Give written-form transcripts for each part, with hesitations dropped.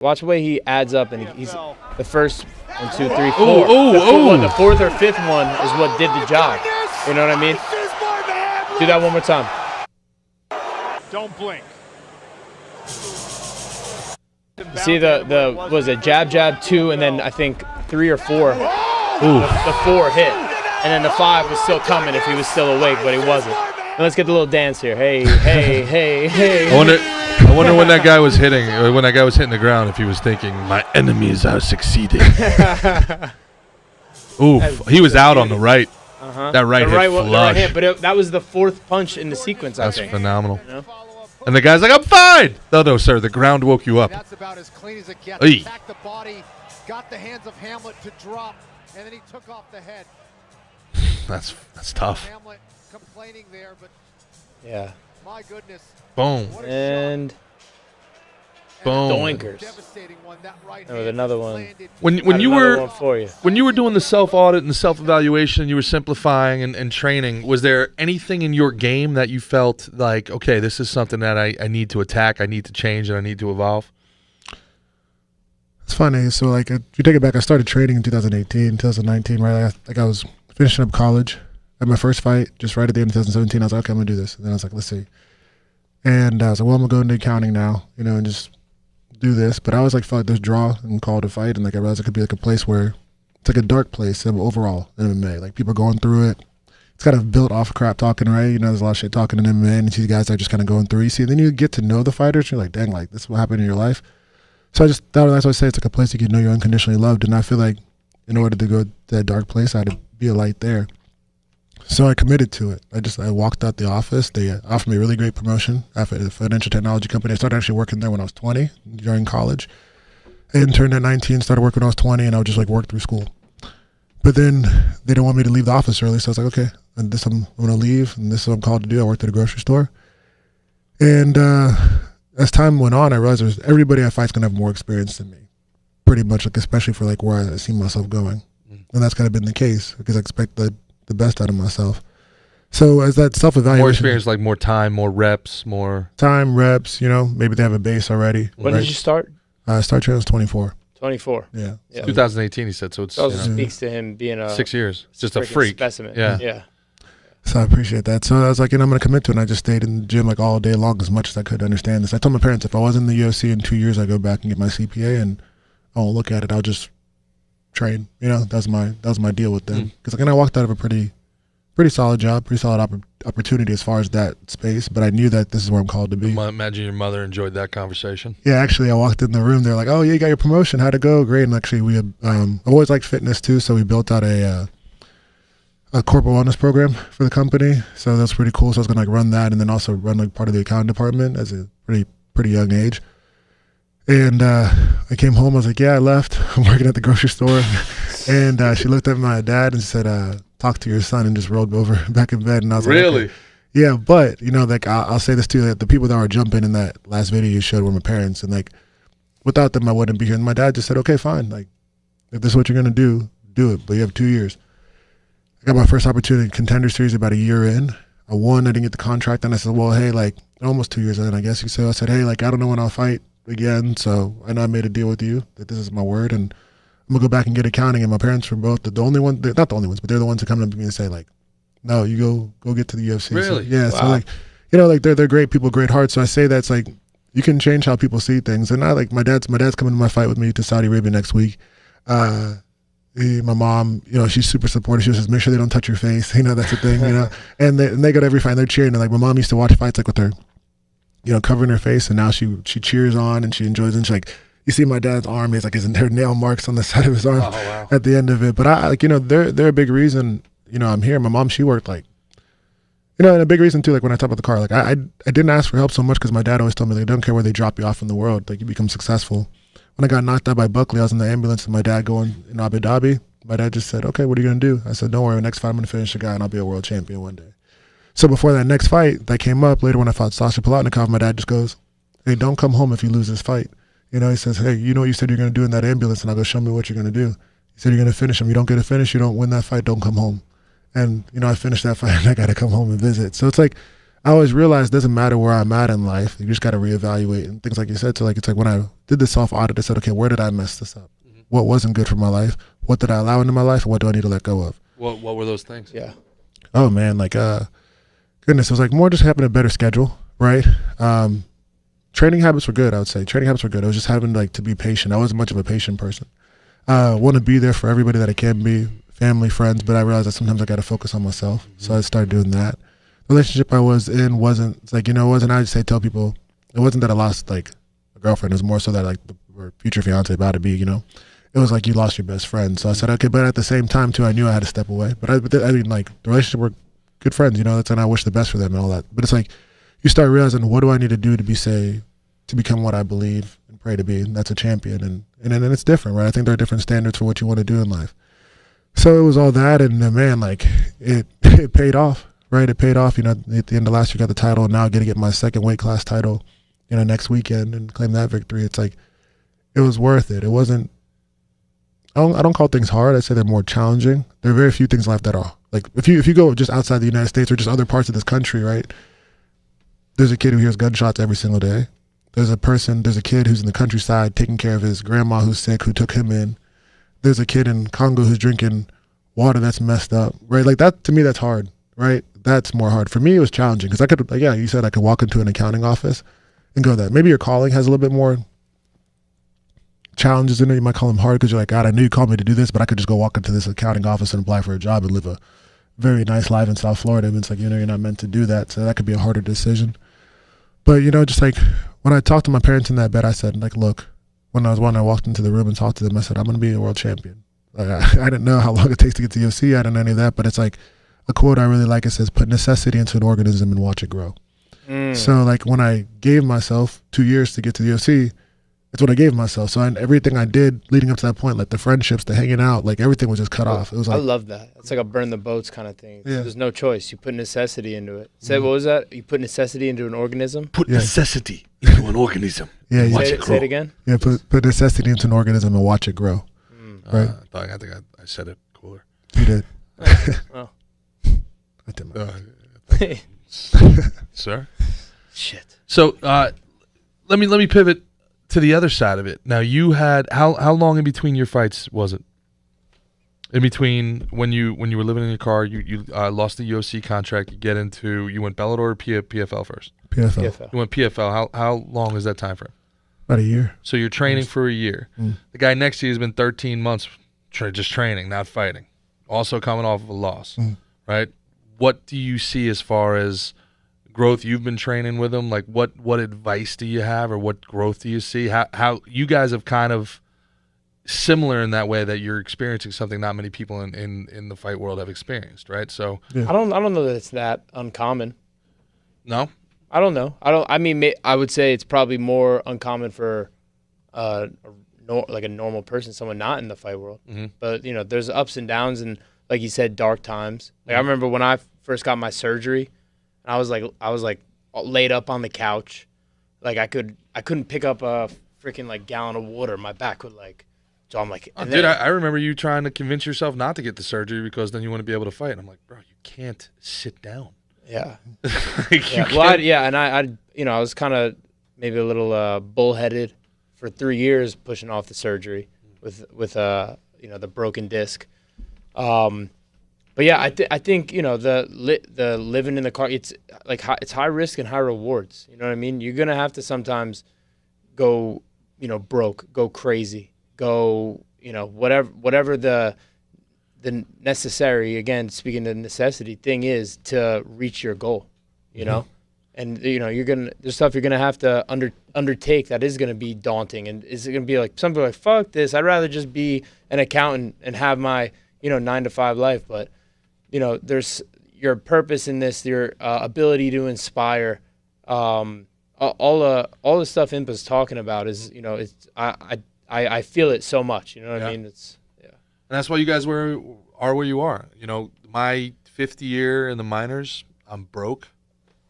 Watch the way he adds up, and he's the first 1, 2, 3, 4. The fourth or fifth one is what did the job. You know what I mean? Do that one more time. Don't blink. See the was it jab, 2, and then I think 3 or 4. The 4 hit, and then the 5 was still coming if he was still awake, but he wasn't. And let's get the little dance here. Hey, hey, hey, hey. I wonder when that guy was hitting, when that guy was hitting the ground, if he was thinking, "My enemies are succeeding." Oof, he was out on the right. That right hit flush. But that was the 4th punch in the sequence, I think. That's phenomenal. You know? And the guy's like, "I'm fine." No, sir, the ground woke you up. That's about as clean as it gets. Attacked the body, got the hands of Hamlet to drop, and then he took off the head. That's tough. Hamlet complaining there, but yeah. My goodness. Boom. And boom. Doinkers. With another one. When you were doing the self-audit and the self-evaluation, you were simplifying and training, was there anything in your game that you felt like, okay, this is something that I need to attack, I need to change, and I need to evolve? It's funny. So, like, if you take it back, I started training in 2018, 2019, right? I was finishing up college. At my first fight, just right at the end of 2017, I was like, okay, I'm going to do this. And then I was like, let's see. And I was like, well, I'm going to go into accounting now, you know, and just do this. But I always like felt like this draw and call to fight. And like I realized it could be like a place where it's like a dark place overall in MMA. Like people are going through it. It's kind of built off of crap talking, right? You know, there's a lot of shit talking in MMA, and you see guys that are just kind of going through. You see, then you get to know the fighters. You're like, dang, like this is what happened in your life. So I just thought, that's why I say it's like a place you can know you're unconditionally loved. And I feel like in order to go to that dark place, I had to be a light there. So I committed to it. I walked out the office. They offered me a really great promotion at a financial technology company. I started actually working there when I was 20 during college. I interned at 19, started working when I was 20, and I would just like work through school. But then they didn't want me to leave the office early, so I was like, okay, I'm going to leave, and this is what I'm called to do. I worked at a grocery store. And as time went on, I realized everybody I fight's going to have more experience than me, pretty much, like especially for like where I see myself going. And that's kind of been the case because I expect the best out of myself. So as that self-evaluation, more experience, like more time, more reps, reps, you know, maybe they have a base already. When did you start? I started training when I was 24. 24. Yeah. 2018 he said, so it's also speaks to him being a 6 years. Just a freak. Specimen. Yeah. So I appreciate that. So I was like, you know, I'm going to commit to it. And I just stayed in the gym like all day long as much as I could understand this. I told my parents if I was in the UFC in 2 years, I'd go back and get my CPA and I won't look at it. I'll just train. You know, that was my deal with them. Because I walked out of a pretty solid job, pretty solid opportunity as far as that space, but I knew that this is where I'm called to be. I imagine your mother enjoyed that conversation. Yeah, actually, I walked in the room. They're like, "Oh, yeah, you got your promotion. How'd it go?" Great. And actually, we had, I've always liked fitness too, so we built out a corporate wellness program for the company. So that's pretty cool. So I was gonna like run that, and then also run like part of the accounting department as a pretty young age. And I came home. I was like, "Yeah, I left. I'm working at the grocery store." And she looked at my dad and said, "Talk to your son," and just rolled over back in bed. And I was really? Like, okay. Yeah, but you know, like I'll say this too: that the people that were jumping in that last video you showed were my parents, and like without them, I wouldn't be here. And my dad just said, "Okay, fine. Like if this is what you're gonna do it. But you have 2 years." I got my first opportunity in Contender Series about a year in. I won. I didn't get the contract, and I said, "Well, hey, like almost 2 years in, I guess you say." I said, "Hey, like I don't know when I'll fight again, so I know I made a deal with you that this is my word, and I'm gonna go back and get accounting." And my parents were both the only ones, not the only ones, but they're the ones who come up to me and say like, "No, you go get to the UFC." Really? So, yeah. Wow. So like, you know, like they're great people, great hearts. So I say that's like you can change how people see things. And I like my dad's coming to my fight with me to Saudi Arabia next week. My mom, you know, she's super supportive. She says, "Make sure they don't touch your face." You know, that's the thing. You know, and they go to every fight and they're cheering. And like my mom used to watch fights like with her, you know, covering her face, and now she cheers on and she enjoys it. And she's like, you see my dad's arm, he's like her nail marks on the side of his arm at the end of it. But I like, you know, they're a big reason, you know, I'm here. My mom, she worked like, you know, and a big reason too, like when I talk about the car, like I didn't ask for help so much because my dad always told me they don't care where they drop you off in the world, like you become successful. When I got knocked out by Buckley, I was in the ambulance with my dad going in Abu Dhabi. My dad just said, "Okay, what are you going to do?" I said, "Don't worry, next fight I'm going to finish the guy and I'll be a world champion one day." So before that next fight that came up later when I fought Sasha Palatnikov, my dad just goes, "Hey, don't come home if you lose this fight." You know, he says, "Hey, you know what you said you're going to do in that ambulance?" And I go, "Show me what you're going to do." He said, "You're going to finish him. You don't get a finish, you don't win that fight, don't come home." And, you know, I finished that fight and I got to come home and visit. So it's like, I always realized it doesn't matter where I'm at in life. You just got to reevaluate and things like you said. So like, it's like when I did the self-audit, I said, okay, where did I mess this up? What wasn't good for my life? What did I allow into my life? And what do I need to let go of? What were those things? Yeah. Oh man, like, goodness, it was like more just having a better schedule, right? Training habits were good, I would say. Training habits were good. I was just having like to be patient. I wasn't much of a patient person. Want to be there for everybody that I can be, family, friends, but I realized that sometimes I got to focus on myself. So I started doing that. The relationship I was in wasn't, it's like, it wasn't, I just tell people, it wasn't that I lost like a girlfriend. It was more so that like or future fiance about to be, it was like you lost your best friend. So I said, okay, but at the same time too, I knew I had to step away. But I mean, like the relationship were good friends, and I wish the best for them and all that. But it's like, you start realizing, what do I need to do to become what I believe and pray to be? And that's a champion. And then it's different, right? I think there are different standards for what you want to do in life. So it was all that, and man, like it paid off, right? It paid off. At the end of last year, got the title, and now I get to get my second weight class title, next weekend and claim that victory. It's like, it was worth it. It wasn't, I don't call things hard. I say they're more challenging. There are very few things in life that are like, if you go just outside the United States or just other parts of this country, right? There's a kid who hears gunshots every single day. There's a kid who's in the countryside taking care of his grandma who's sick, who took him in. There's a kid in Congo who's drinking water that's messed up, right? Like that, to me, that's hard, right? That's more hard. For me, it was challenging because I could, like, yeah, you said I could walk into an accounting office and go that. Maybe your calling has a little bit more challenges in it. You might call them hard because you're like, God, I knew you called me to do this, but I could just go walk into this accounting office and apply for a job and live a very nice life in South Florida. And it's like, you're not meant to do that. So that could be a harder decision. But, just like when I talked to my parents in that bed, I said, like, look, when I walked into the room and talked to them, I said, I'm going to be a world champion. Like, I didn't know how long it takes to get to UFC. I didn't know any of that, but it's like a quote I really like. It says, put necessity into an organism and watch it grow. So like when I gave myself 2 years to get to the UFC, it's what I gave myself. So everything I did leading up to that point, like the friendships, the hanging out, like everything was just cut off. It was like, I love that. It's like a burn the boats kind of thing. Yeah. There's no choice. You put necessity into it. Say, what was that? You put necessity into an organism? Put necessity into an organism. Yeah, watch say it grow. Say it again? Yeah, put necessity into an organism and watch it grow. Right? I think I said it cooler. You did. Oh. I did my Sir? Shit. So let me pivot to the other side of it. Now you had how long in between your fights was it? In between when you were living in your car, you lost the UFC contract. You went Bellator or PFL first? PFL. You went PFL. How long is that time frame? About a year. So you're training for a year. The guy next to you has been 13 months just training, not fighting. Also coming off of a loss, right? What do you see as far as growth? You've been training with him. Like what advice do you have, or what growth do you see? How you guys have kind of similar in that way that you're experiencing something not many people in the fight world have experienced, right? So I don't know that it's that uncommon. No, I don't know. I mean, I would say it's probably more uncommon for like a normal person, someone not in the fight world. But there's ups and downs, and like you said, dark times. Like I remember when I first got my surgery, I was like laid up on the couch, like I couldn't pick up a freaking like gallon of water. My back would like. So I'm like, dude, I remember you trying to convince yourself not to get the surgery because then you want to be able to fight. And I'm like, bro, you can't sit down. Yeah. Like, yeah. Well, I was kind of maybe a little bullheaded for 3 years pushing off the surgery with the broken disc. But yeah, I think the living in the car, it's like it's high risk and high rewards. You know what I mean? You're gonna have to sometimes go broke, go crazy, go whatever the necessary, again speaking of necessity thing is to reach your goal. And there's stuff you're gonna have to undertake that is gonna be daunting, and is it gonna be like some people are like, fuck this, I'd rather just be an accountant and have my 9-to-5 life. But there's your purpose in this, your ability to inspire, all the stuff Impa's talking about is I feel it so much. You know what I mean? It's And that's why you guys are where you are. My 5th year in the minors, I'm broke.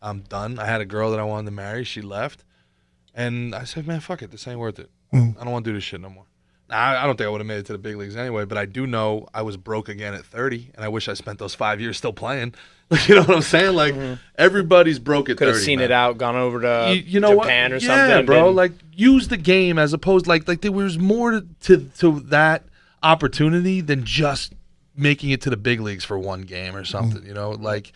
I'm done. I had a girl that I wanted to marry. She left. And I said, man, fuck it. This ain't worth it. I don't want to do this shit no more. I don't think I would have made it to the big leagues anyway, but I do know I was broke again at 30, and I wish I spent those 5 years still playing. You know what I'm saying? Like, everybody's broke at 30. Could have seen it out, gone over to you know Japan what? or something. Yeah, bro. Like, use the game as opposed like there was more to that opportunity than just making it to the big leagues for one game or something. You know, like,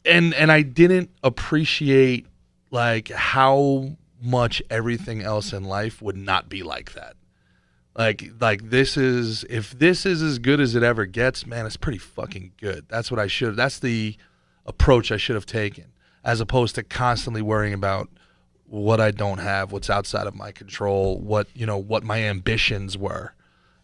and I didn't appreciate like how much everything else in life would not be like that. Like if this is as good as it ever gets, man, it's pretty fucking good. That's the approach I should have taken, as opposed to constantly worrying about what I don't have, what's outside of my control, what my ambitions were.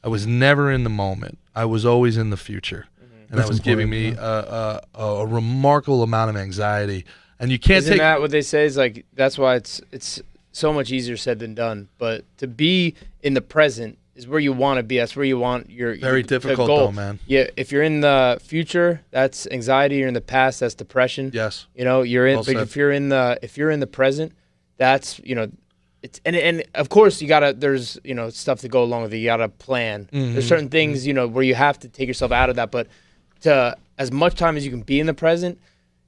I was never in the moment. I was always in the future. And that was giving me a remarkable amount of anxiety. And you can't Isn't that what they say is like, that's why it's so much easier said than done. But to be in the present is where you want to be. That's where you want your very difficult goal. Though, man. Yeah, if you're in the future, that's anxiety. You're in the past, that's depression. Yes. You know, you're in. Well but said. if you're in the present, that's it's and of course you gotta. There's stuff to go along with it. You gotta plan. There's certain things where you have to take yourself out of that. But to as much time as you can be in the present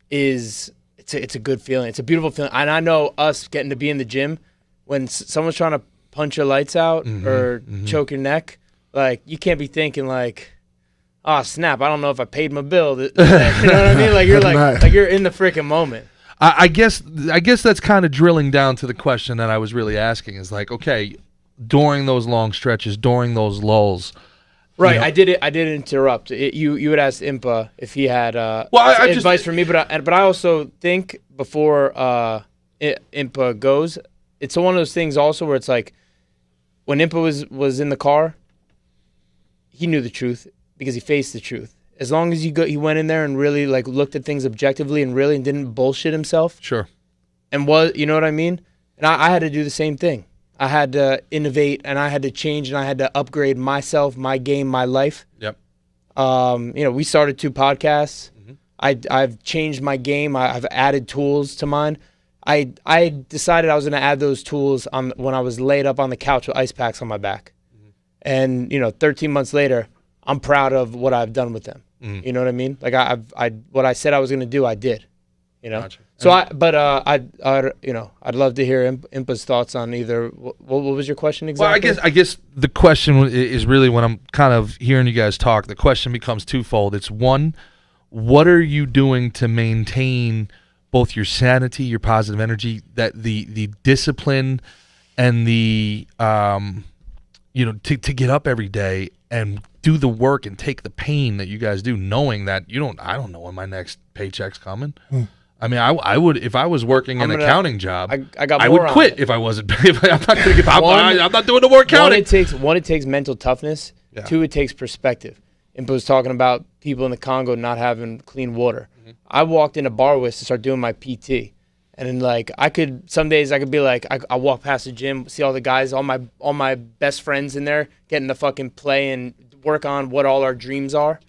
is. It's a good feeling. It's a beautiful feeling. And I know us getting to be in the gym when someone's trying to punch your lights out or choke your neck, like you can't be thinking like, oh snap, I don't know if I paid my bill. You know what I mean? Like you're like you're in the freaking moment. I guess that's kind of drilling down to the question that I was really asking is like, okay, during those long stretches, during those lulls. Right, I did interrupt. You had asked Impa if he had advice for me, but I also think before Impa goes, it's one of those things also where it's like when Impa was in the car, he knew the truth because he faced the truth. As long as he went in there and really like looked at things objectively and really didn't bullshit himself. Sure. And you know what I mean? And I had to do the same thing. I had to innovate, and I had to change, and I had to upgrade myself, my game, my life. Yep. We started 2 podcasts. I've changed my game. I've added tools to mine. I decided I was going to add those tools when I was laid up on the couch with ice packs on my back. And 13 months later, I'm proud of what I've done with them. You know what I mean? Like what I said I was going to do, I did. Gotcha. So I'd love to hear Impa's thoughts on either. What was your question exactly? Well, I guess the question is really when I'm kind of hearing you guys talk, the question becomes twofold. It's one, what are you doing to maintain both your sanity, your positive energy, that the discipline, and the to get up every day and do the work and take the pain that you guys do, knowing that I don't know when my next paycheck's coming. I mean, I would if I was working an accounting job. I would quit if I wasn't. I'm not going to I'm not doing no more accounting. One, it takes mental toughness. Yeah. 2, it takes perspective. Impa was talking about people in the Congo not having clean water. I walked into Barwis to start doing my PT, and then some days I could be like, I walk past the gym, see all the guys, all my best friends in there getting to fucking play and work on what all our dreams are.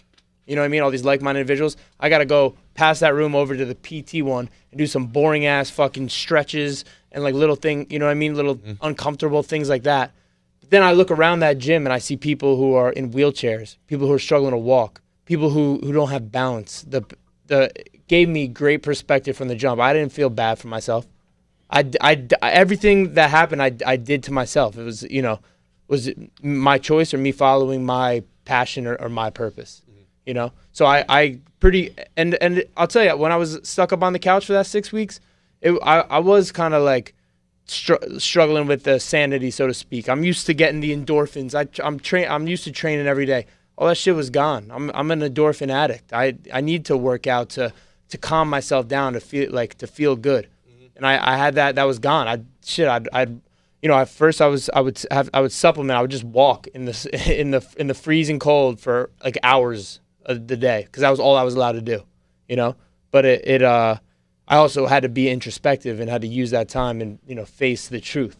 You know what I mean? All these like-minded individuals. I got to go past that room over to the PT one and do some boring-ass fucking stretches and little thing, you know what I mean? Little uncomfortable things like that. But then I look around that gym and I see people who are in wheelchairs, people who are struggling to walk, people who don't have balance. The gave me great perspective from the jump. I didn't feel bad for myself. Everything that happened, I did to myself. It was, was it my choice or me following my passion or my purpose? So and I'll tell you, when I was stuck up on the couch for that 6 weeks, I was kind of like struggling with the sanity, so to speak. I'm used to getting the endorphins. I'm used to training every day. All that shit was gone. I'm an endorphin addict. I need to work out to calm myself down, to feel good. And I had that was gone. At first I would supplement. I would just walk in the freezing cold for like hours of the day because that was all I was allowed to do, But I also had to be introspective and had to use that time and face the truth.